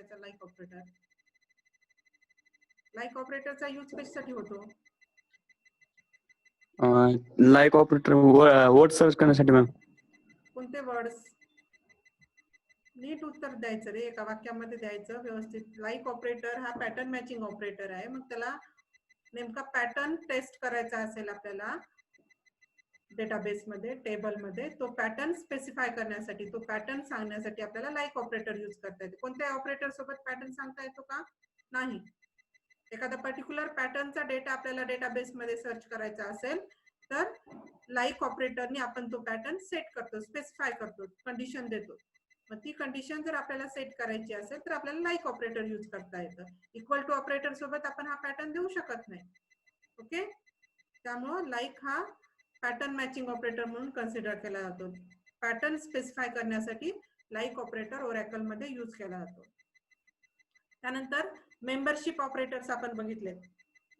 करायचा like operator? Like ऑपरेटरचा use कशासाठी होतो? लाईक ऑपरेटर वर्ड सर्च करण्यासाठी मॅम. कोणते वर्ड्स? नीट उत्तर द्यायचं रे, एका वाक्यामध्ये द्यायचं व्यवस्थित. लाईक ऑपरेटर हा पॅटर्न मॅचिंग ऑपरेटर आहे. मग त्याला नेमका पॅटर्न टेस्ट करायचा असेल आपल्याला डेटाबेसमध्ये, टेबलमध्ये, तो पॅटर्न स्पेसिफाय करण्यासाठी, तो पॅटर्न सांगण्यासाठी आपल्याला लाईक ऑपरेटर यूज करता येते. कोणत्या ऑपरेटर सोबत पॅटर्न सांगता येतो का? नाही. एखादा पर्टिक्युलर पॅटर्नचा डेटा आपल्याला डेटाबेसमध्ये सर्च करायचा असेल तर लाईक ऑपरेटरने आपण तो पॅटर्न सेट करतो, स्पेसिफाय करतो, कंडिशन देतो. मग ती कंडिशन जर आपल्याला सेट करायची असेल तर आपल्याला लाईक ऑपरेटर यूज करता येतं. इक्वल टू ऑपरेटर सोबत आपण हा पॅटर्न देऊ शकत नाही. ओके, त्यामुळे लाईक हा पॅटर्न मॅचिंग ऑपरेटर म्हणून कन्सिडर केला जातो. पॅटर्न स्पेसिफाय करण्यासाठी लाईक ऑपरेटर ओरॅकल मध्ये यूज केला जातो. त्यानंतर मेंबरशिप ऑपरेटर्स आपण बघितले.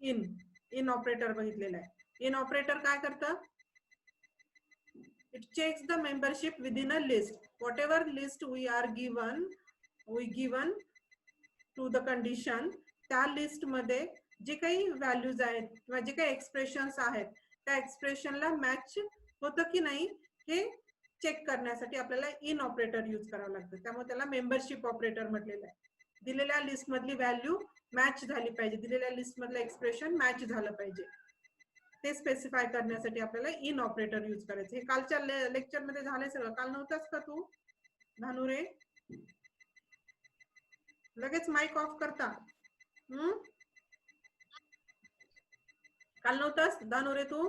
इन ऑपरेटर बघितलेला आहे. इन ऑपरेटर काय करतं? It checks the membership within a list. Whatever list we are given to the condition, त्या लिस्ट मध्ये जे काही व्हॅल्यूज आहेत किंवा जे काही एक्सप्रेशन्स आहेत त्या एक्सप्रेशनला मॅच होतं की नाही हे चेक करण्यासाठी आपल्याला इन ऑपरेटर यूज करावं लागतं. त्यामुळे त्याला मेंबरशिप ऑपरेटर म्हटलेलं आहे. दिलेल्या लिस्ट मधली व्हॅल्यू मॅच झाली पाहिजे, दिलेल्या लिस्ट मधलं एक्सप्रेशन मॅच झालं पाहिजे, ते स्पेसिफाय करण्यासाठी आपल्याला इन ऑपरेटर यूज करायचं. हे कालच्या लेक्चर मध्ये झालंय सगळं. काल नव्हताच का तू धानुरे? लगेच माइक ऑफ करता. काल नव्हतास धानुरे तू?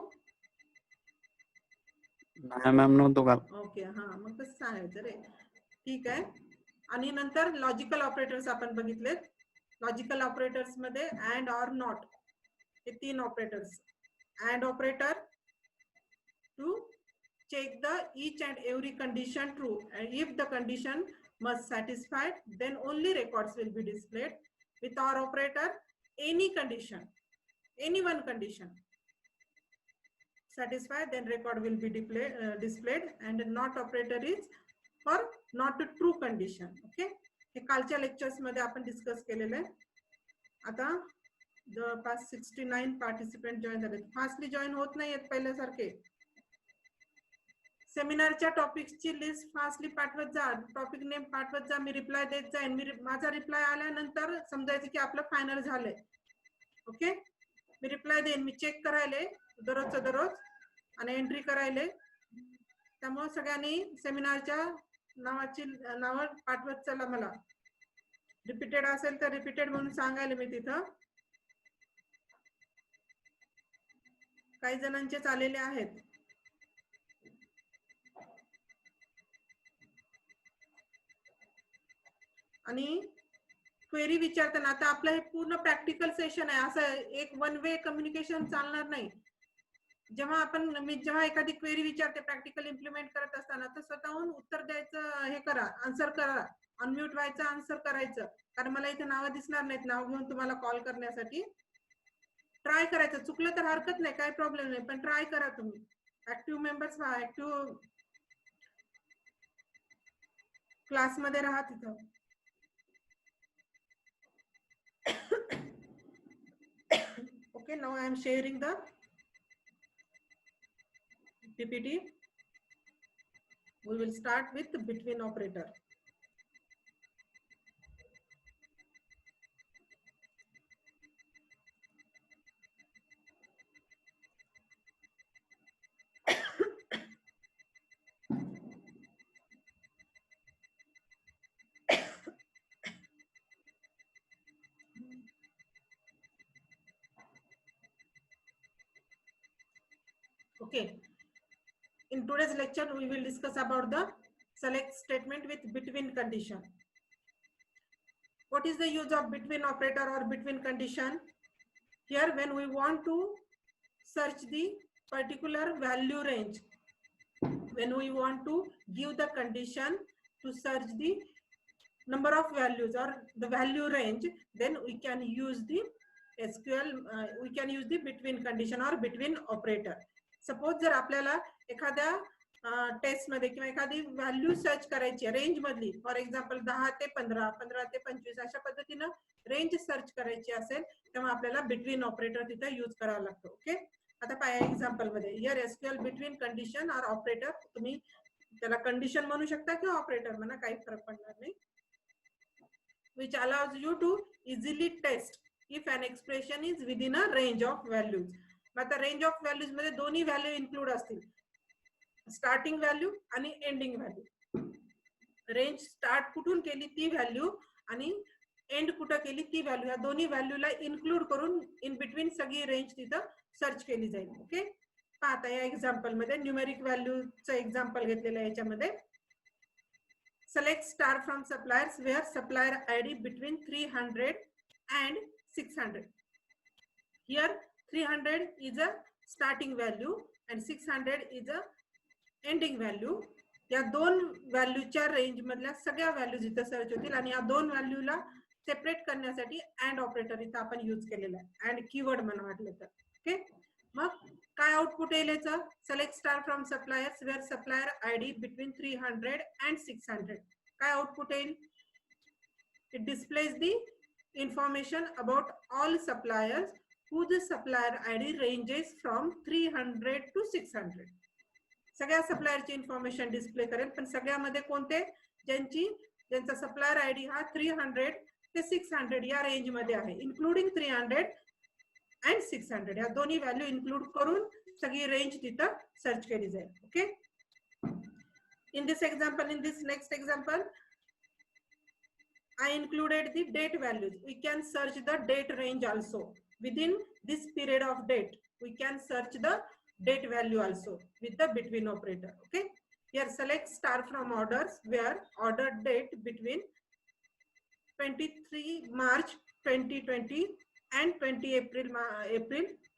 नाही मॅम, नव्हतो काल. ओके, हा, मग कसं सांगायचं रे. ठीक आहे. आणि नंतर लॉजिकल ऑपरेटर्स आपण बघितलेत. लॉजिकल ऑपरेटर्स मध्ये अँड, ऑर, नॉट हे 3 operators. And operator to check the each and every condition true, and if the condition must satisfied then only records will be displayed. With or operator, any condition, any one condition satisfied then record will be displayed, and not operator is for not a true condition. Okay, हे कालच्या lectures मध्ये आपण discuss केलेलं आहे. आता जवळपास 69 participant join झाले. Fastly join होत नाहीयेत पहिल्यासारखे. सेमिनारच्या टॉपिक्सची लिस्ट फास्टली पाठवत जा, टॉपिक नेम पाठवत जा, मी रिप्लाय देत जाईन. माझा रिप्लाय आल्यानंतर समजायचं की आपलं फायनल झालंय. ओके, मी रिप्लाय देईन, मी चेक करायले दररोजचं दररोज आणि एंट्री करायले. त्यामुळे सगळ्यांनी सेमिनारच्या नावं पाठवत चला. मला रिपीटेड असेल तर रिपीटेड म्हणून सांगायला मी तिथं. काही जणांचे चाललेले आहेत. आणि क्वेरी विचारताना, आता आपलं हे पूर्ण प्रॅक्टिकल सेशन आहे, असं एक वन वे कम्युनिकेशन चालणार नाही. मी जेव्हा एखादी क्वेरी विचारते प्रॅक्टिकल इम्प्लिमेंट करत असताना, तर स्वतःहून उत्तर द्यायचं, हे करा, आन्सर करा, अनम्यूट व्हायचं, आन्सर करायचं. कारण मला इथे नावं दिसणार नाहीत, नाव घेऊन तुम्हाला कॉल करण्यासाठी. ट्राय करायचं, चुकलं तर हरकत नाही, काही प्रॉब्लेम नाही, पण ट्राय करा तुम्ही. ऍक्टिव्ह मेंबर्स व्हा, ऍक्टिव्ह क्लासमध्ये राहा तिथं. Okay, now I am sharing the PPT. We will start with the between operator. Okay, in today's lecture we will discuss about the select statement with between condition. What is the use of between operator or between condition? Here when we want to search the particular value range, when we want to give the condition to search the number of values or the value range, then we can use the SQL, we can use the between condition or between operator. Suppose जर आपल्याला एखाद्या taste मध्ये किंवा एखादी value search करायची range मधली, for example 10 ते 15, 15 ते 25 अशा पद्धतीनं रेंज सर्च करायची असेल तेव्हा आपल्याला बिटवीन ऑपरेटर तिथे यूज करावा लागतो. ओके, आता पाया एक्झाम्पल मध्ये here SQL between condition or operator, तुम्ही त्याला कंडिशन म्हणू शकता किंवा ऑपरेटर म्हणा, काही फरक पडणार नाही. which allows you to easily test if an expression is within a range of values. आता रेंज ऑफ व्हॅल्यूज मध्ये दोन्ही व्हॅल्यू इन्क्लूड असतील, स्टार्टिंग व्हॅल्यू आणि एंडिंग व्हॅल्यू. रेंज स्टार्ट कुठून केली ती व्हॅल्यू आणि एंड कुठं केली ती व्हॅल्यू, या दोन्ही व्हॅल्यूला इन्क्लूड करून इन बिटवीन सगळी रेंज तिथं सर्च केली जाईल. ओके, आता या एक्झाम्पल मध्ये न्यूमेरिक व्हॅल्यूचं एक्झाम्पल घेतलेलं आहे. याच्यामध्ये select star from suppliers where supplier ID between 300 and 600. Here 300 is a starting value and 600 is a ending value. या दोन व्हॅल्यूच्या रेंज मधल्या सगळ्या व्हॅल्यूज इथं सर्च होतील आणि या दोन व्हॅल्यूला सेपरेट करण्यासाठी अँड ऑपरेटर इथं आपण यूज केलेला आहे, अँड कीवर्ड म्हणा वाटलं तर. ओके, मग काय आउटपुट येईल याचं? Select star from suppliers where supplier ID between 300 and 600. काय आउटपुट येईल? It displays the information about all suppliers whose supplier ID ranges from 300 to 600. सगळ्या सप्लायरची इन्फॉर्मेशन डिस्प्ले करेल, पण सगळ्यामध्ये कोणते? ज्यांचा सप्लायर आयडी हा 300 ते 600 या रेंज मध्ये आहे, इन्क्लुडिंग 300 and 600 या दोन्ही व्हॅल्यू इन्क्लूड करून सगळी रेंज तिथं सर्च केली जाईल. Okay, in this example, in this next example, I included the date values. We can search the date range also. Within this period of date, we can search the date value also with the between operator. Okay, here select star from orders where order date between 23 March 2020 and 20 April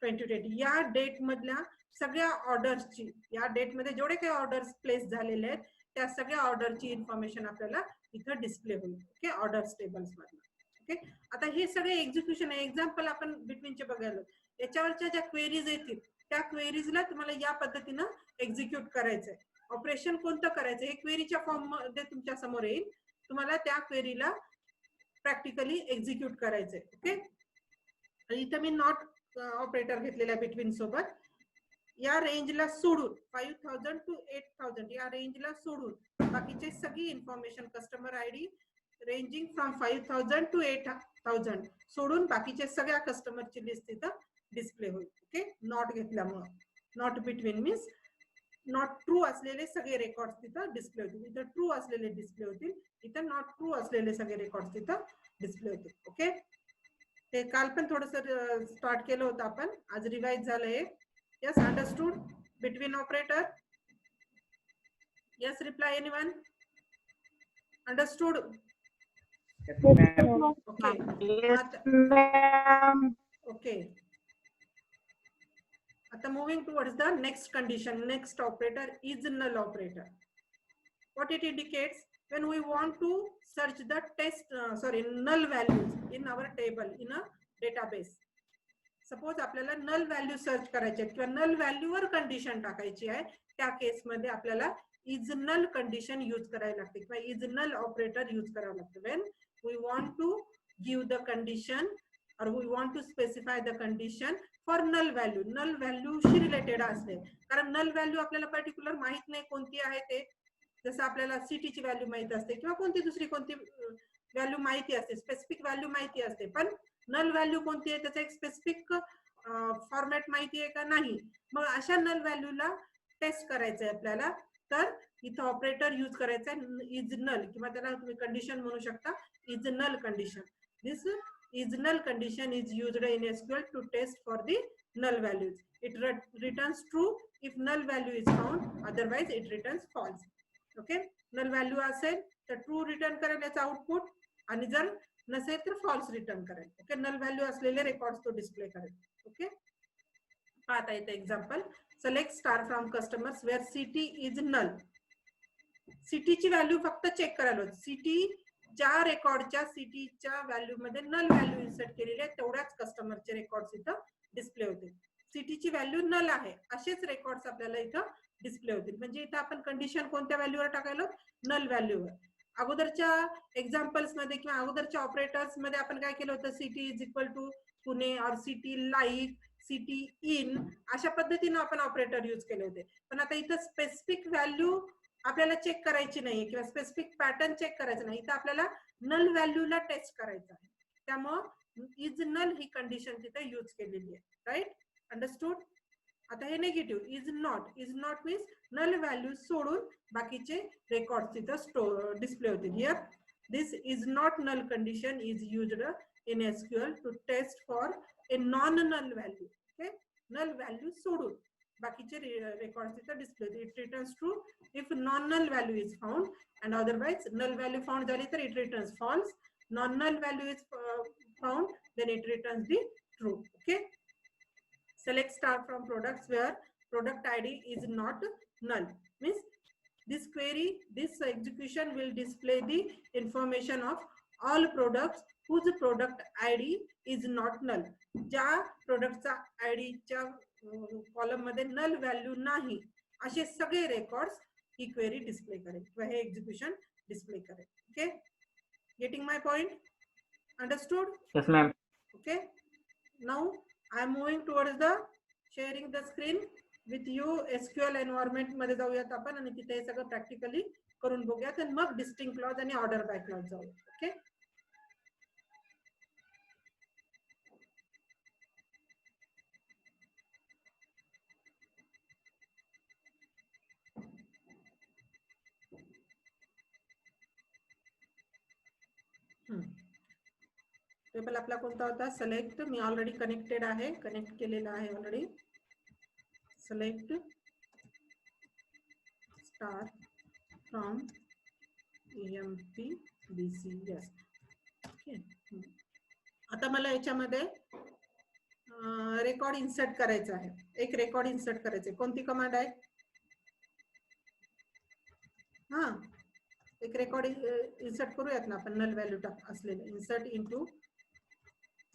2020 या date मधल्या सगळ्या ऑर्डर्सची, या date मध्ये जेवढे काही orders place झालेले आहेत त्या सगळ्या ऑर्डरची इन्फॉर्मेशन आपल्याला इथं डिस्प्ले होईल. ओके, ऑर्डर्स टेबल्स मध्ये. ओके, आता हे सगळे एक्झिक्युशन आहे. एक्झाम्पल आपण बिटवीनचे बघायला, याच्यावरच्या ज्या क्वेरीज येतील त्या क्वेरीजला तुम्हाला या पद्धतीनं एक्झिक्यूट करायचंय. ऑपरेशन कोणतं करायचं हे क्वेरीच्या फॉर्म मध्ये तुमच्या समोर येईल, तुम्हाला त्या क्वेरीला प्रॅक्टिकली एक्झिक्यूट करायचंय. ओके, इथं मी नॉट ऑपरेटर घेतलेल्या बिटवीन सोबत. या रेंजला सोडून 5000 to 8000 या रेंजला सोडून बाकीचे सगळी information customer ID ranging from 5000 to 8000 सोडून बाकीचे सगळ्या कस्टमरची लिस्ट इथं डिस्प्ले होईल. ओके, नॉट घेतल्यामुळे not between means not true असलेले सगळे रेकॉर्ड तिथं डिस्प्ले होतील. इथं ट्रू असलेले डिस्प्ले होतील, इथं नॉट ट्रू असलेले सगळे रेकॉर्ड तिथं डिस्प्ले होतील. ओके, ते काल पण थोडस स्टार्ट केलं होतं आपण, आज रिवाइज झालंय. Yes, understood? Between operator? Yes, reply anyone? Understood? Okay. Yes, ma'am. Okay. आता moving towards the next condition. Next operator is null operator. What it indicates? When we want to search the null values in our table in a database. Suppose आपल्याला null value search करायची आहे किंवा null व्हॅल्यूवर condition टाकायची आहे, त्या केस मध्ये आपल्याला इज नल कंडिशन यूज करायला लागते किंवा इज नल ऑपरेटर यूज करावं लागतं. When we want to give the condition or we want to specify the condition for null value, null व्हॅल्यूशी रिलेटेड असते. कारण नल व्हॅल्यू आपल्याला पर्टिक्युलर माहित नाही कोणती आहे ते, जसं आपल्याला सिटीची व्हॅल्यू माहित असते किंवा कोणती व्हॅल्यू माहिती असते, स्पेसिफिक व्हॅल्यू माहिती असते, पण नल व्हॅल्यू कोणती आहे त्याचा एक स्पेसिफिक फॉर्मॅट माहिती आहे का नाही. मग अशा नल व्हॅल्यूला टेस्ट करायचंय आपल्याला, तर इथं ऑपरेटर यूज करायचा इज नल किंवा त्याला तुम्ही कंडिशन म्हणू शकता is null condition. This is null condition is used in SQL to test for the null values. It returns true if null value is found, otherwise it returns false. Okay, null value असेल तर true return करेल याचा output, आणि जर नसेल तर false return करेल. Okay, null value असलेले रेकॉर्ड तो डिस्प्ले करेल. ओके, आता इथे example, select star from customers where city is null. सिटीची व्हॅल्यू फक्त चेक करायला, सिटी ज्या रेकॉर्डच्या सिटीच्या व्हॅल्यू मध्ये नल व्हॅल्यू इन्सर्ट केलेली आहे तेवढ्याच कस्टमरचे रेकॉर्ड इथं डिस्प्ले होते. सिटीची व्हॅल्यू नल आहे असेच रेकॉर्ड्स आपल्याला इथं डिस्प्ले होतील. म्हणजे इथं आपण कंडिशन कोणत्या व्हॅल्यूवर टाकायलो, नल व्हॅल्यूवर. अगोदरच्या एक्झाम्पल्स मध्ये किंवा अगोदरच्या ऑपरेटर्स मध्ये आपण काय केलं होतं, city is equal to Pune और सिटी लाईक, सिटी इन, अशा पद्धतीने आपण ऑपरेटर यूज केले होते. पण आता इथं स्पेसिफिक व्हॅल्यू आपल्याला चेक करायची नाही किंवा स्पेसिफिक पॅटर्न चेक करायचं नाही, इथं आपल्याला नल व्हॅल्यूला टेस्ट करायचं आहे. त्यामुळं इज नल ही कंडिशन तिथे यूज केलेली आहे. Right, understood. आता हे negative is not means null value सोडून बाकीचे रेकॉर्ड तिथं डिस्प्ले होतील. Here this is not null condition is used in SQL to test for a non null value. Okay, null value सोडून बाकीचे रेकॉर्ड तिथं display. It returns true if non null value is found and otherwise null value found झाली तर it returns false. Non null value is found then it returns the true. Okay, select star from products where product id is not null, means this query, this execution will display the information of all products whose product id is not null. ज्या प्रोडक्टचा ID च्या column मध्ये null value नाही असे सगळे records ही query display करेल किंवा हे execution display करेल. Okay, getting my point, understood? Yes, ma'am. Okay, now I am moving towards the sharing the screen with you. SQL environment मध्ये जाऊयात आपण आणि तिथे हे सगळं प्रॅक्टिकली करून बघूयात आणि मग डिस्टिंक्ट क्लॉज आणि ऑर्डर बाय क्लॉज जाऊया. ओके, टेबल आपला कोणता होता, सिलेक्ट. मी ऑलरेडी कनेक्टेड आहे, कनेक्ट केलेला आहे already. Select star from EMP/BCS. Okay, आता मला याच्यामध्ये रेकॉर्ड इन्सर्ट करायचा आहे. एक रेकॉर्ड इन्सर्ट करायचे. कोणती कमांड आहे? हा, एक रेकॉर्ड इन्सर्ट करूयात ना आपण, नल व्हॅल्यू असलेलं. Insert into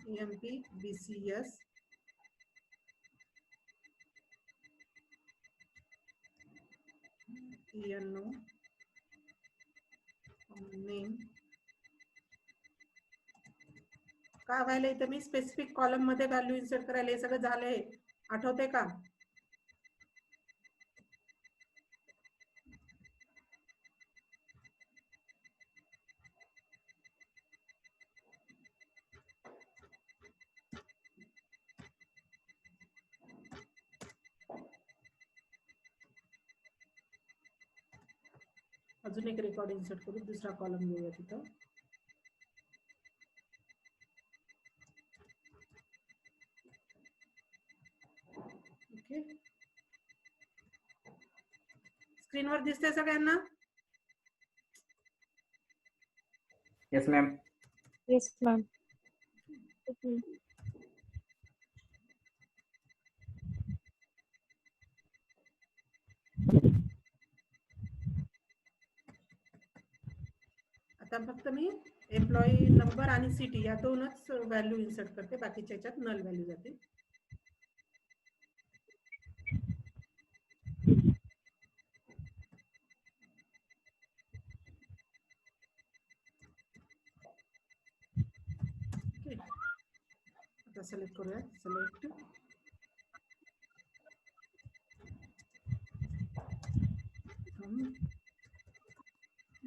EMP/BCS ENO name. काय व्हायला इथं मी स्पेसिफिक कॉलम मध्ये व्हॅल्यू इन्सर्ट करायला, हे सगळं झालंय, आठवते का? अजून एक रेकॉर्ड इन्सर्ट करू, दुसरा कॉलम घेऊया तिथं. ओके, स्क्रीनवर दिसतंय सगळ्यांना? Yes, ma'am. Yes, ma'am. आता फक्त मी एम्प्लॉई नंबर आणि सिटी या दोनच व्हॅल्यू इन्सर्ट करते, बाकीच्या याच्यात नल व्हॅल्यू जाते. आता सिलेक्ट करूया, सिलेक्ट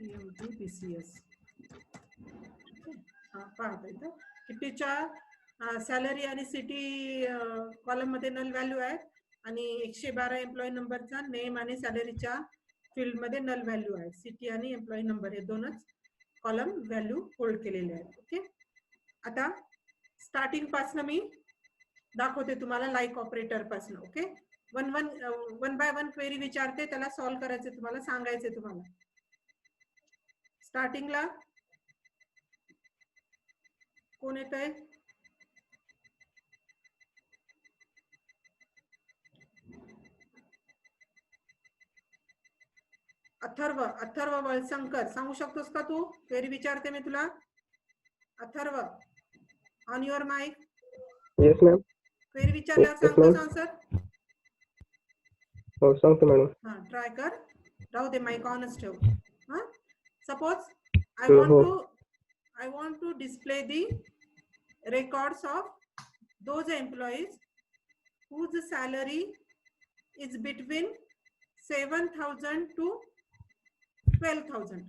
EMP/BCS. पाहता इथं कितीच्या सॅलरी आणि सिटी कॉलम मध्ये नल व्हॅल्यू आहेत आणि 112 एम्प्लॉई नंबरचा नेम आणि सॅलरीच्या फील्ड मध्ये नल व्हॅल्यू आहे. सिटी आणि एम्प्लॉई नंबर हे दोनच कॉलम व्हॅल्यू होल्ड केलेले आहेत. ओके, आता स्टार्टिंग पासून मी दाखवते तुम्हाला लाईक ऑपरेटर पासून. Okay, one by one query विचारते, त्याला सॉल्व्ह करायचे, तुम्हाला सांगायचे. तुम्हाला स्टार्टिंगला कोण येत आहे? अथर्व वळसंकर, सांगू शकतोस का तू? क्वेरी विचारते मी तुला. Atharva, on your mic. Yes, ma'am. Query विचारल्यावर Yes, सांगतोस ma'am. आन्सर? हो सांगतो मॅडम. हा ट्राय कर. राहू दे माईक ऑनच ठेव. हा सपोज आय हो, वॉन्ट हो. To display the records of those employees whose salary is between 7,000 to 12,000.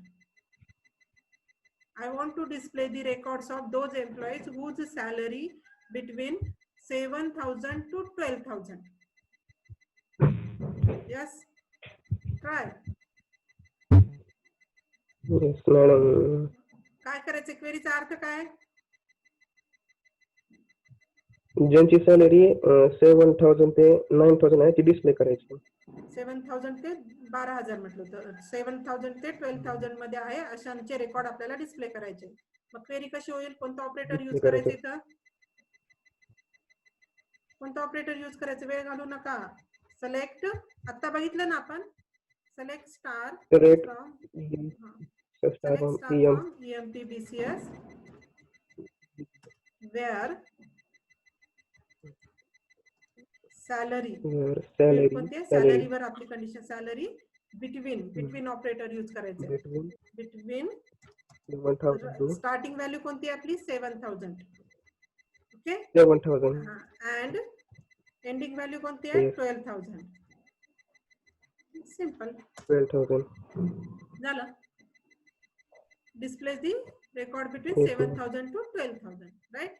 I want to display the records of those employees whose salary between 7,000 to 12,000. Yes, try. Yes madam. काय करायचं क्वेरीचा अर्थ काय? ज्यांची salary 7,000 ते 9,000 आहे ती display करायची. 7,000 ते 12,000 म्हटलं तर 7,000 ते 12,000 मध्ये आहे अशांचे रेकॉर्ड आपल्याला डिस्प्ले करायचे. मग क्वेरी कशी होईल? कोणता ऑपरेटर यूज करायचं इथं? कोणता ऑपरेटर यूज करायचं? वेळ घालू नका. सिलेक्ट आता बघितलं ना आपण, select star Select from star select star PM from EMP/BCS where salary कोणते सॅलरीवर आपली condition salary between operator use करायचं बिटवीन 1,000 to स्टार्टिंग व्हॅल्यू कोणती आहे आपली 7,000 ओके 7,000 अँड एंडिंग व्हॅल्यू कोणती आहे Yes. 12,000 सिंपल 12,000 झालं. Display the record between Yes, 7,000 to 12,000 right.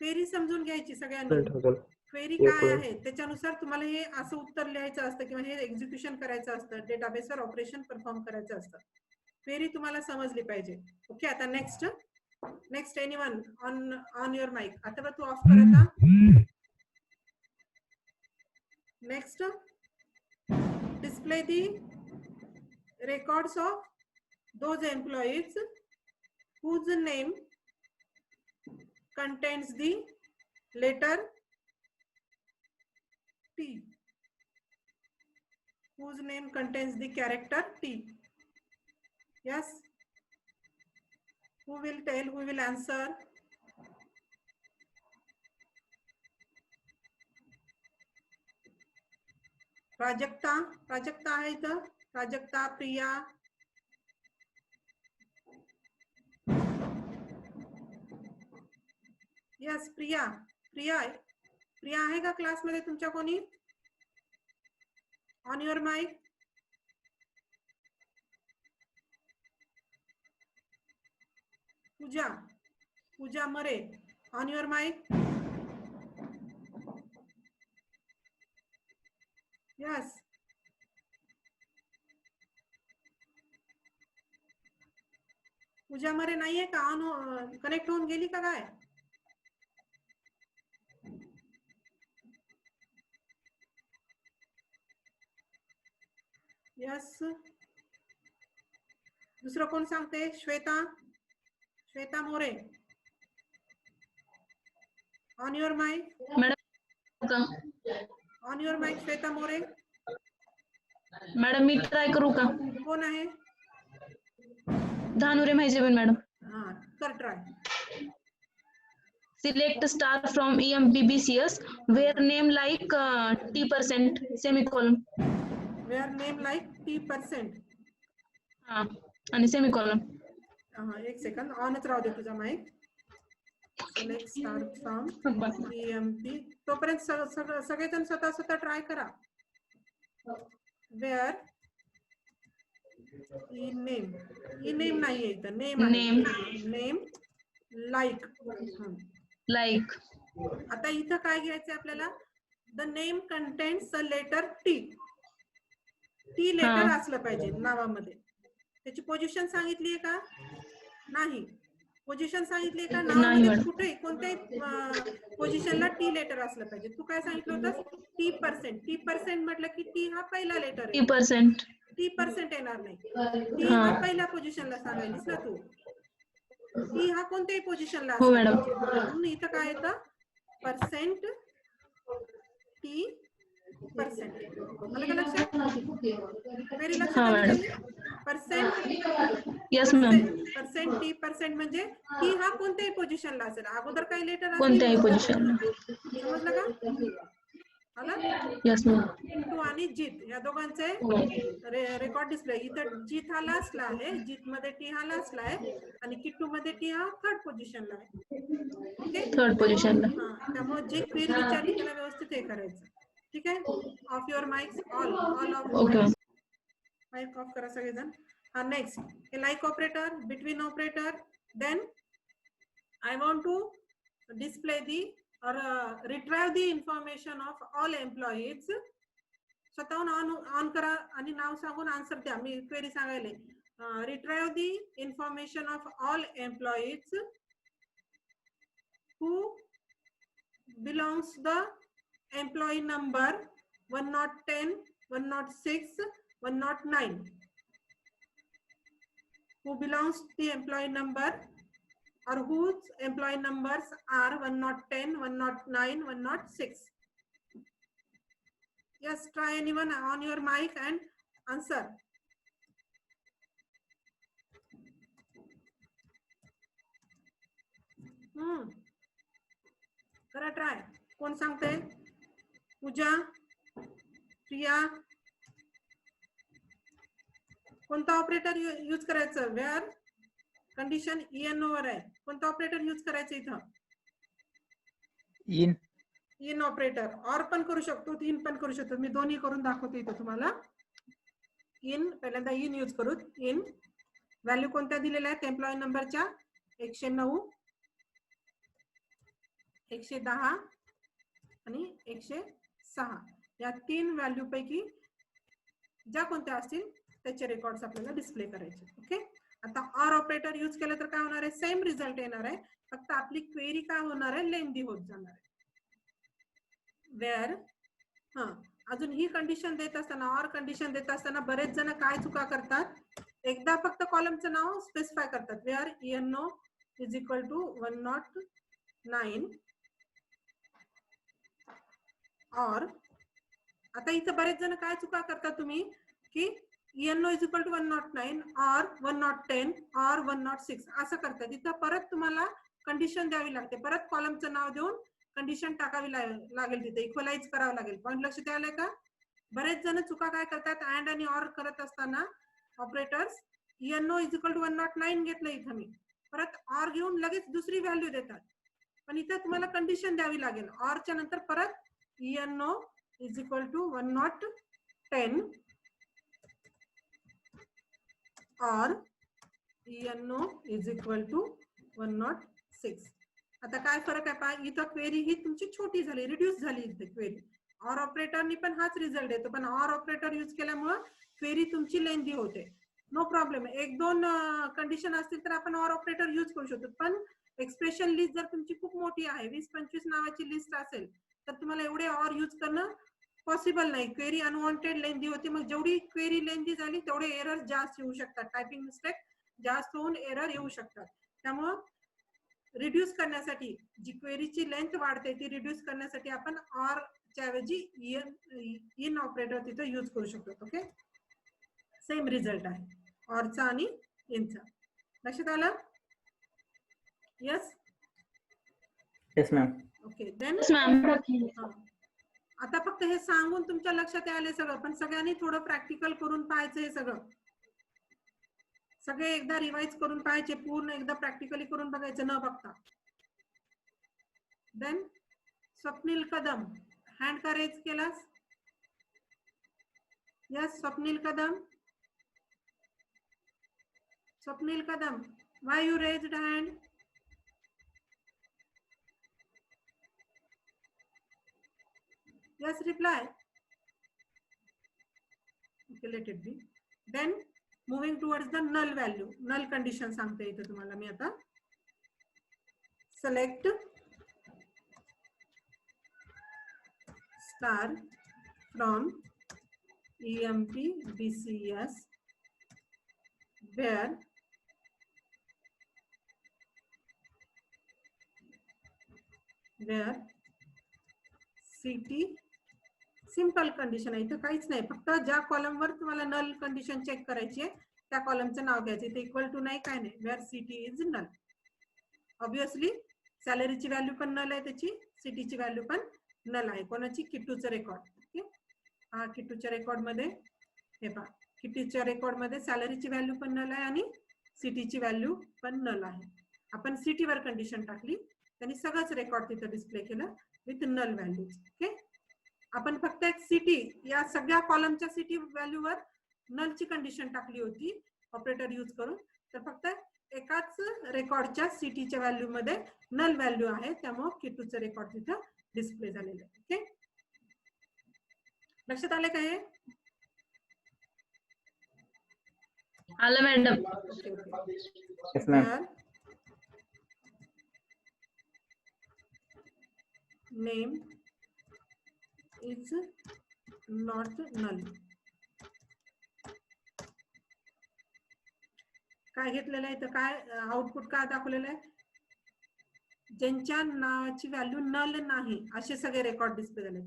Query समजून घ्यायची सगळ्यांनी. 12,000 क्वेरी Yes, काय ma'am. आहे त्याच्यानुसार तुम्हाला हे असं उत्तर लिहायचं असतं किंवा हे एक्झिक्युशन करायचं असतं, डेटाबेसवर ऑपरेशन परफॉर्म करायचं असतं. क्वेरी तुम्हाला समजली पाहिजे. ओके आता next anyone on your mic. आता बघ तू ऑफ कर आता. Next display the records of those employees whose name contains the letter T, whose name contains the character T. Yes, who will tell, who will answer? Prajakta आहे इथं. Prajakta, Priya, yes Priya आहे का क्लासमध्ये तुमच्या कोणी? On your mic. Pooja Mare on your mic. Yes Pooja Mare नाहीये का? On connect होऊन गेली का काय? यस दुसरं कोण सांगते? Shweta More on your mic. On your mic Shweta More. Madam मी ट्राय करू का? कोण आहे? धानुरे माहिजेबन मॅडम. हा कर try. Select star from EMP/BCS where name like T% semicolon. Where name like T%. हा आणि सेमिकोलॉन. एक सेकंद ऑनच राहू दे तुझा माईक. Select star from EMP. तोपर्यंत सगळेजण स्वतः ट्राय करा. वेअर ई नेम नाहीये इथं. Name like. आता इथं काय घ्यायचं आपल्याला? The name contains a letter T letter असलं पाहिजे नावामध्ये. त्याची पोझिशन सांगितलीये का? नाही. पोझिशन सांगितलीये का? नावामध्ये कुठे कोणत्याही पोझिशनला टी लेटर असलं पाहिजे. तू काय सांगितलं होतं? T% म्हटलं की टी हा पहिला लेटर आहे. T% येणार नाही. टी हा पहिल्या पोझिशनला सांगायलीस ना तू. टी हा कोणत्याही पोझिशनला हो मॅडम. म्हणून इथं काय येतं? %T%. आलं का लक्षात? व्हेरी लक्षात आली? Yes ma'am. %T% म्हणजे टी हा कोणत्याही पोझिशनला असेल. अगोदर काही लेटर कोणत्याही पोझिशनला. समजलं का? आलं? Yes, ma'am. किट्टू आणि जीत या दोघांचे रेकॉर्ड डिस्प्ले. इथं जीत हा लास्टला आहे, जीत मध्ये टी हा लास्टला आहे आणि किट्टू मध्ये टी हा थर्ड पोझिशनला आहे. ओके, Third position ला. त्यामुळे जे क्वेरी विचारली त्याला व्यवस्थित हे करायचं. ठीक आहे. Off your mics all off Okay. Mic off करा सगळेजण. हा नेक्स्ट हे like operator, between operator. Then I want to display the or retrieve the information of all employees. स्वतःहून ऑन करा आणि नाव सांगून आन्सर द्या. मी क्वेरी सांगायले. Retrieve the information of all employees who belongs the employee number 110, 106, 109. Who belongs the employee number or whose employee numbers are 110, 109, 106. Yes, try anyone on your mic and answer. करा try. कोण सांगते? पूजा, प्रिया. कोणता operator use करायचं? Wear condition ENO वर आहे. कोणता operator use करायचं इथं? In operator. ऑर पण करू शकतो, इन पण करू शकतो. मी दोन्ही करून दाखवते इथं तुम्हाला. इन पहिल्यांदा इन यूज करू. इन व्हॅल्यू कोणत्या दिलेल्या आहेत एम्प्लॉई नंबरच्या? 109, 110 आणि 106 या 3 व्हॅल्यू पैकी ज्या कोणत्या असतील त्याचे रेकॉर्ड्स आपल्याला डिस्प्ले करायचे. ओके, आता ऑर ऑपरेटर यूज केलं तर काय होणार आहे? सेम रिझल्ट येणार आहे, फक्त आपली क्वेरी काय होणार आहे? लेंदी होत जाणार आहे. वेअर अजून ही कंडिशन देत असताना, ऑर कंडिशन देत असताना बरेच जण काय चुका करतात? एकदा फक्त कॉलमचं नाव स्पेसिफाय करतात. Where ENO is equal to 109 or. आता इथं बरेच जण काय चुका करतात तुम्ही की ENO is equal to 109 or 110 or 106 असं करतात. इथं परत तुम्हाला कंडिशन द्यावी लागते. परत कॉलमचं नाव देऊन कंडिशन टाकावी लागेल. तिथे इक्वलाइज करावं लागेल. पॉईंट लक्षात आलंय का? बरेच जण चुका काय करतात? अँड आणि ऑर करत असताना operators ENO is equal to 109 घेतलं इथं मी, परत ऑर घेऊन लगेच दुसरी व्हॅल्यू देतात. पण इथं तुम्हाला कंडिशन द्यावी लागेल. ऑरच्या नंतर परत ENO is equal to 110 or ENO is equal to 106. आता काय फरक आहे? पहा इथं क्वेरी ही तुमची छोटी झाली, रिड्यूस झाली इथे क्वेरी. ऑर ऑपरेटरनी पण हाच रिझल्ट येतो, पण ऑर ऑपरेटर यूज केल्यामुळे क्वेरी तुमची लेंदी होते. No problem. 1-2 कंडिशन असतील तर आपण ऑर ऑपरेटर यूज करू शकतो. पण एक्सप्रेशन लिस्ट जर तुमची खूप मोठी आहे, 20-25 नावाची लिस्ट असेल तर तुम्हाला एवढे ऑर यूज करणं पॉसिबल नाही. क्वेरी अनवॉन्टेड लेंदी होती. मग जेवढी क्वेरी लेंदी झाली तेवढे एरर जास्त येऊ शकतात. टायपिंग मिस्टेक जास्त होऊन एरर येऊ शकतात. त्यामुळं रिड्यूस करण्यासाठी, जी क्वेरीची लेंथ वाढते ती रिड्यूस करण्यासाठी आपण ऑर च्या ऐवजी इन ऑपरेटर तिथे यूज करू शकतो. ओके, सेम रिझल्ट आहे ऑरचा आणि इनचा. लक्षात आलं? Yes yes ma'am. Okay. Then Yes, ma'am. आता फक्त हे सांगून तुमच्या लक्षात आले सगळं, पण सगळ्यांनी थोडं प्रॅक्टिकल करून पाहायचं. हे सगळे एकदा रिवाइज करून पाहायचे, पूर्ण एकदा प्रॅक्टिकली करून बघायचं न बघता. देन स्वप्नील कदम, हँड का रेज केलास? Yes Swapnil Kadam. Swapnil Kadam, why you raised hand? Yes, reply. Okay, let it be. Then moving towards the null value. Null condition सांगते इथे तुम्हाला मी आता. Select star from EMP BCS where CT simple condition आहे. इथं काहीच नाही, फक्त ज्या कॉलमवर तुम्हाला नल कंडिशन चेक करायची आहे त्या कॉलमचं नाव घ्यायचं. इथे इक्वल टू नाही, काय नाही. Where CT is null. Obviously सॅलरीची व्हॅल्यू पण नल आहे त्याची, सिटीची व्हॅल्यू पण नल आहे. कोणाची? किट्टूचं रेकॉर्ड. ओके, हा किट्टूच्या रेकॉर्ड मध्ये हे पहा, किट्टूच्या रेकॉर्ड मध्ये सॅलरीची व्हॅल्यू पण नल आहे आणि सिटीची व्हॅल्यू पण नल आहे. आपण सिटीवर कंडिशन टाकली, त्यांनी सगळंच रेकॉर्ड तिथं डिस्प्ले केलं विथ नल व्हॅल्यूज. ओके, आपण फक्त एक सिटी या सगळ्या कॉलमच्या सिटी व्हॅल्यूवर नलची कंडिशन टाकली होती ऑपरेटर यूज करून, तर फक्त एकाच रेकॉर्डच्या सिटीच्या व्हॅल्यू मध्ये नल व्हॅल्यू आहे, त्यामुळे किट्टूचं रेकॉर्ड तिथं डिस्प्ले झालेलं आहे. ओके, लक्षात आले का हे? आलं madam. Okay okay. Yes, ma'am. Here, name is not null. काय घेतलेलं आहे तर काय आउटपुट काय दाखवलेलं आहे? ज्यांच्या नावाची व्हॅल्यू नल नाही असे सगळे रेकॉर्ड डिस्प्ले झाले.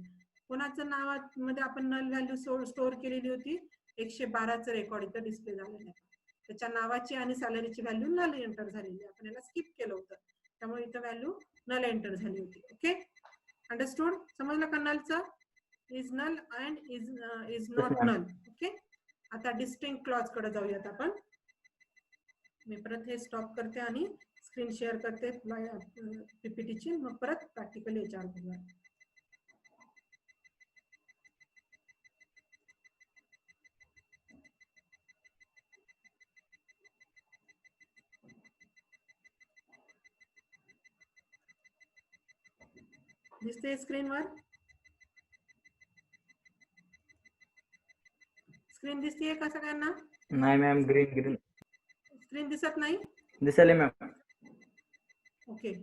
कोणाचं नावामध्ये आपण नल व्हॅल्यू स्टोअर केलेली होती? 112चं रेकॉर्ड इथं डिस्प्ले झालेलं आहे. त्याच्या नावाची आणि सॅलरीची व्हॅल्यू नल एंटर झालेली, आपण याला स्किप केलं होतं, त्यामुळे इथं व्हॅल्यू नल एंटर झाली होती. Okay, understood? समजलं का? नलचं is null and is not null. Okay, आता डिस्टिंक्ट क्लॉज कडे जाऊयात आपण. मी परत हे स्टॉप करते आणि स्क्रीन शेअर करते पीपीटीची, मग परत प्रॅक्टिकली याच्यावर बघूया. दिसते स्क्रीनवर? स्क्रीन दिसतीये का सगळ्यांना? नाही मॅम, ग्रीन स्क्रीन दिसत नाही? दिसायले मॅम. ओके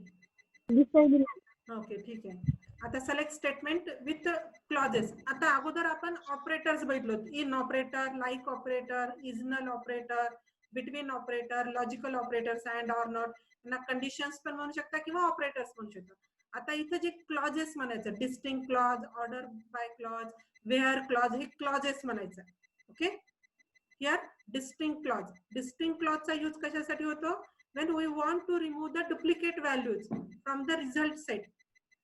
दिसायली ओके, ठीक आहे. आता सिलेक्ट स्टेटमेंट विथ क्लॉजेस. आता अगोदर आपण ऑपरेटर्स बघितलो, in operator, like operator, is null operator, between operator, logical operators, and or not, यांना कंडिशन्स पण म्हणू शकता किंवा ऑपरेटर्स म्हणू शकता. आता इथं जे क्लॉजेस म्हणायचं, distinct clause, order by clause, where clause, हे क्लॉजेस म्हणायचं. Okay, here distinct clause. Distinct क्लॉजचा यूज कशासाठी होतो? when we want to remove the duplicate values from the result set.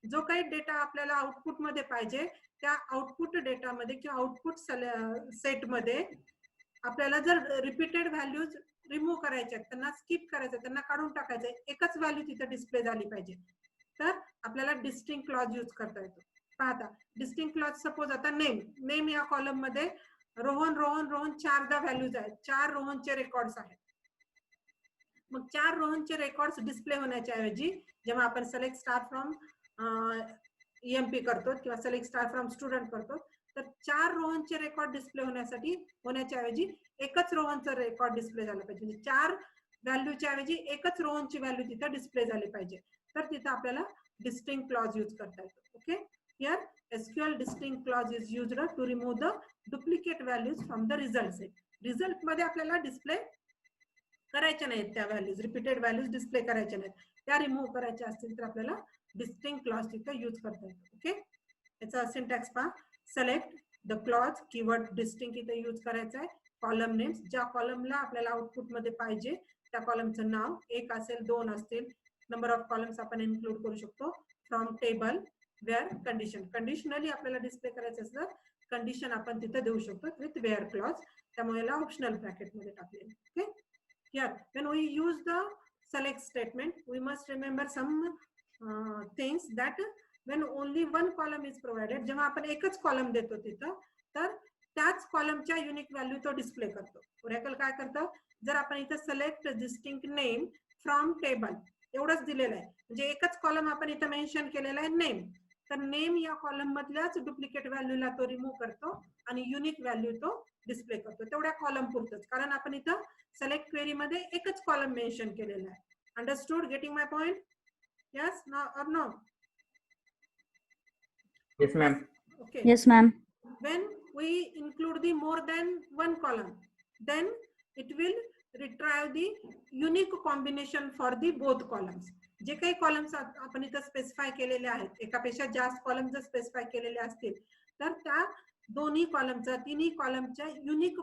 जो काही डेटा आपल्याला आउटपुट मध्ये पाहिजे त्या आउटपुट डेटा मध्ये किंवा आउटपुट सेट मध्ये आपल्याला जर रिपीटेड व्हॅल्यूज रिमूव्ह करायचे आहेत, त्यांना स्किप करायचं, त्यांना काढून टाकायचं, एकच व्हॅल्यू तिथे डिस्प्ले झाली पाहिजे, तर आपल्याला डिस्टिंक्ट क्लॉज यूज करता येतो. पाहता, डिस्टिंक्ट क्लॉज सपोज आता नेम या कॉलम मध्ये रोहन 4दा व्हॅल्यूज आहेत, 4 रोहनचे रेकॉर्ड्स आहेत. मग 4 रोहनचे रेकॉर्ड्स डिस्प्ले होण्याच्या ऐवजी जेव्हा आपण सिलेक्ट स्टार फ्रॉम ईएमपी करतो किंवा सिलेक्ट स्टार फ्रॉम स्टुडंट करतो, तर 4 रोहनचे रेकॉर्ड डिस्प्ले होण्याच्या ऐवजी एकच रोहनचं रेकॉर्ड डिस्प्ले झालं पाहिजे. म्हणजे 4 व्हॅल्यूच्या ऐवजी एकच रोहनची व्हॅल्यू तिथं डिस्प्ले झाली पाहिजे, तर तिथं आपल्याला डिस्टिंक्ट क्लॉज यूज करता येतो. Okay, here SQL distinct clause is used to remove the duplicate values from the result set. Result मध्ये आपल्याला डिस्प्ले करायच्या नाहीत त्या व्हॅल्यूज, रिपीटेड व्हॅल्यूज डिस्प्ले करायच्या नाहीत, त्या रिमूव्ह करायच्या असतील तर आपल्याला डिस्टिंक्ट क्लॉज तिथे यूज करता येतो. ओके, याचा सिंटॅक्स पहा. Select the clause, keyword distinct इथे यूज करायचा आहे. कॉलम नेम्स, ज्या कॉलमला आपल्याला आउटपुट मध्ये पाहिजे त्या कॉलमचं नाव, 1 असेल 2 असतील, नंबर ऑफ कॉलम्स आपण इन्क्लूड करू शकतो. फ्रॉम टेबल, वेअर, कंडिशन, कंडिशनली आपल्याला डिस्प्ले करायचं असलं कंडिशन आपण तिथे देऊ शकतो विथ वेअर क्लॉज, त्यामुळे याला ऑप्शनल ब्रॅकेट मध्ये टाकले. Okay, here when we use the select statement we must remember some things that when only one column is provided, जेव्हा आपण एकच कॉलम देतो तिथं, तर त्याच कॉलमच्या युनिक व्हॅल्यू तो डिस्प्ले करतो. ओरॅकल काय करतं, जर आपण इथं select distinct name from table एवढंच दिलेलं आहे, म्हणजे एकच कॉलम आपण इथं मेन्शन केलेला आहे नेम, तर नेम या कॉलम मधल्याच डुप्लिकेट व्हॅल्यूला तो रिमूव्ह करतो आणि युनिक व्हॅल्यू तो डिस्प्ले करतो, तेवढ्या कॉलम पुरतच, कारण आपण इथं सिलेक्ट क्वेरी मध्ये एकच कॉलम मेन्शन केलेला आहे. अंडरस्टूड? गेटिंग माय पॉइंट? यस और no? Yes ma'am. Okay. Yes, ma'am. When we include the more than one column, then it will retrieve the unique combination for the both columns. जे काही columns आपण इथं specify केलेले आहेत, एकापेक्षा जास्त column जर स्पेसिफाय केलेले असतील तर त्या दोन्ही कॉलमचा, तिन्ही कॉलमच्या युनिक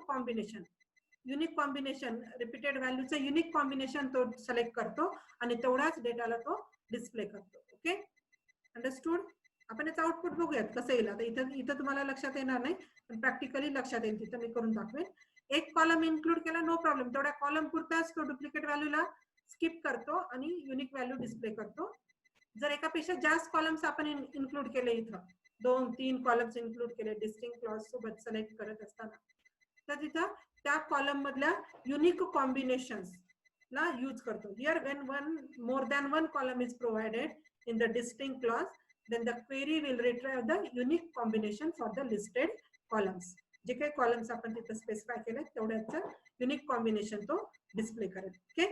कॉम्बिनेशन रिपीटेड व्हॅल्यूचं युनिक कॉम्बिनेशन तो सिलेक्ट करतो आणि तेवढाच डेटाला तो डिस्प्ले करतो. Okay, understood? आपण याचं आउटपुट बघूयात कसं येईल. आता इथं तुम्हाला लक्षात येणार नाही, पण प्रॅक्टिकली लक्षात येईल. तिथं मी करून दाखवेन. एक कॉलम इन्क्लूड केला, नो प्रॉब्लेम. तेवढ्या कॉलम पुरताच तो डुप्लिकेट व्हॅल्यूला स्किप करतो आणि युनिक व्हॅल्यू डिस्प्ले करतो. जर एकापेक्षा जास्त कॉलम्स आपण इन्क्लूड केले, इथं 2-3 कॉलम्स इन्क्लूड केले डिस्टिंक्ट क्लॉज सोबत सिलेक्ट करत असताना, तर तिथं त्या कॉलम मधल्या युनिक कॉम्बिनेशन्स ला यूज करतो. Here when more than one column is provided in the distinct clause, then the query will retrieve the unique combination for the listed columns. जे काही कॉलम्स आपण तिथे स्पेसिफाय केले तेवढ्याचं युनिक कॉम्बिनेशन तो display करेल. ओके.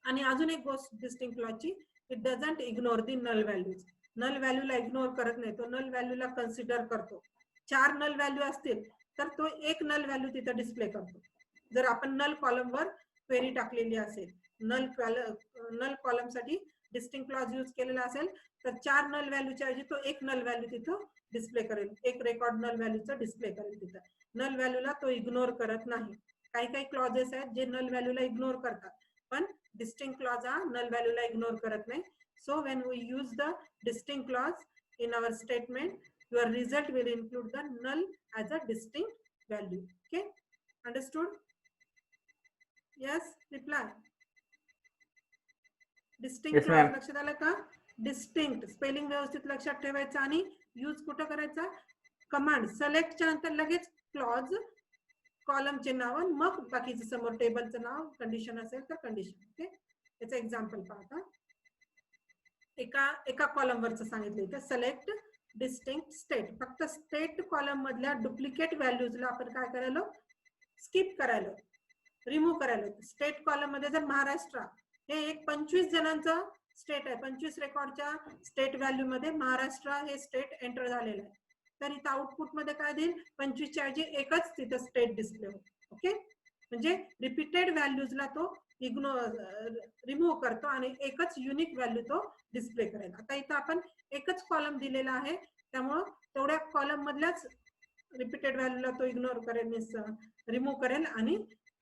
आणि अजून एक गोष्ट डिस्टिंक्ट क्लॉजची, it doesn't ignore the null values. Null व्हॅल्यूला इग्नोर करत नाही, तो नल व्हॅल्यूला कन्सिडर करतो. 4 नल व्हॅल्यू असतील तर तो एक नल व्हॅल्यू तिथे डिस्प्ले करतो. जर आपण नल कॉलमवर क्वेरी टाकलेली असेल, नल कॉलम साठी डिस्टिंक्ट क्लॉज यूज केलेला असेल, तर 4 नल व्हॅल्यूच्या ऐवजी तो एक नल व्हॅल्यू तिथं डिस्प्ले करेल. एक रेकॉर्ड नल व्हॅल्यूचं डिस्प्ले करेल तिथं. नल व्हॅल्यूला तो इग्नोर करत नाही. काही काही क्लॉजेस आहेत जे नल व्हॅल्यूला इग्नोर करतात, पण डिस्टिंक्ट क्लॉज हा नल व्हॅल्यूला इग्नोर करत नाही. So when we use the distinct clause in our statement, your result will include the null as a distinct value. Okay, understood? Yes, reply. Distinct Yes, clause ma'am. लक्षात आलं का? Distinct spelling व्यवस्थित लक्षात ठेवायचं आणि use कुठं करायचा? Command सिलेक्टच्या नंतर लगेच क्लॉज कॉलमचे नाव, मग बाकीचं समोर टेबलचं नाव, कंडिशन असेल तर कंडिशन. ओके, याचं एक्झाम्पल पाहता. एका कॉलम वरचं सांगितलं इथे, सिलेक्ट डिस्टिंक्ट स्टेट. फक्त स्टेट कॉलम मधल्या डुप्लिकेट व्हॅल्यूजला आपण काय करायलो? स्किप करायलो, रिमूव्ह करायलो. स्टेट कॉलम मध्ये जर महाराष्ट्र हे एक 25 जणांचं स्टेट आहे, 25 रेकॉर्डच्या स्टेट व्हॅल्यू मध्ये महाराष्ट्र हे स्टेट एंटर झालेलं आहे, तर इथं आउटपुट मध्ये काय देईल? 25 च्या ऐवजी एकच तिथं स्टेट डिस्प्ले होईल. ओके, म्हणजे रिपीटेड व्हॅल्यूजला तो रिमूव्ह करतो आणि एकच युनिक व्हॅल्यू तो डिस्प्ले करेल. आता इथं आपण एकच कॉलम दिलेला आहे, त्यामुळं तेवढ्या कॉलम मधल्याच रिपीटेड व्हॅल्यूला तो इग्नोर करेल, रिमूव्ह करेल आणि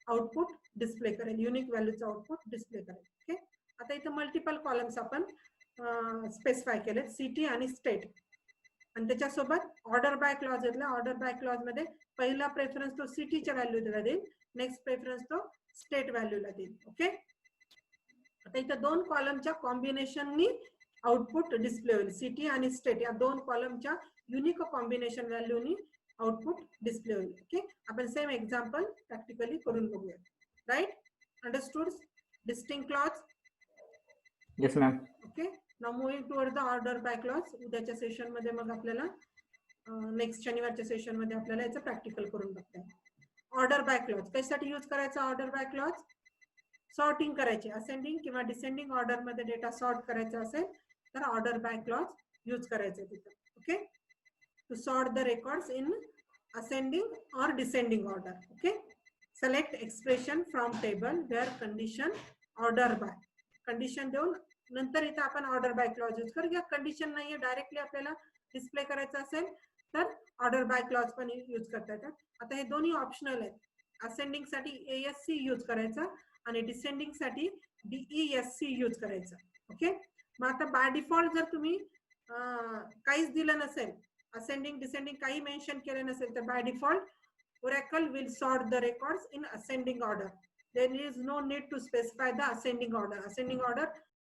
आउटपुट डिस्प्ले करेल, युनिक व्हॅल्यूचं आउटपुट डिस्प्ले करेल. ओके, आता इथं मल्टिपल कॉलम्स आपण स्पेसिफाय केले, सिटी आणि स्टेट, आणि त्याच्यासोबत ऑर्डर बाय क्लॉज घेतला. ऑर्डर बाय क्लॉज मध्ये पहिला प्रेफरन्स तो सिटीच्या व्हॅल्यूला देईल, नेक्स्ट प्रेफरन्स तो स्टेट व्हॅल्यूला देईल. ओके, आता इथं 2 कॉलमच्या कॉम्बिनेशननी आउटपुट डिस्प्ले होईल. सिटी आणि स्टेट या 2 कॉलमच्या युनिक कॉम्बिनेशन व्हॅल्यूनी आउटपुट डिस्प्ले होईल. ओके, आपण सेम एक्झाम्पल प्रॅक्टिकली करून बघूया. Right, understood distinct clause? Yes, ma'am. Okay, now moving toward the order by clause. उद्याच्या सेशन मध्ये मग आपल्याला नेक्स्ट शनिवारच्या सेशन मध्ये आपल्याला याचं प्रॅक्टिकल करून बघता येईल. ऑर्डर बाय क्लॉज कशासाठी यूज करायचा? ऑर्डर बाय क्लॉज सॉर्टिंग करायचे, असेंडिंग किंवा डिसेंडिंग ऑर्डर मध्ये डेटा सॉर्ट करायचा असेल तर ऑर्डर बाय क्लॉज यूज करायचं तिथं. Okay, to sort the records in ascending or descending order. Okay, select expression from table where condition order by. Condition देऊन नंतर इथं आपण ऑर्डर बाय क्लॉज यूज करू. या कंडिशन नाहीये, डायरेक्टली आपल्याला डिस्प्ले करायचं असेल तर ऑर्डर बाय क्लॉज पण यूज करता येतात. आता हे दोन्ही ऑप्शनल आहेत. असेंडिंग साठी ASC यूज करायचा आणि डिसेंडिंग साठी DESC यूज करायचा. ओके, मग आता बाय डिफॉल्ट जर तुम्ही काहीच दिलं नसेल, असेंडिंग डिसेंडिंग काही मेन्शन केलं नसेल, तर by default Oracle will sort the records in ascending order. There is no need to specify the ascending order. Ascending order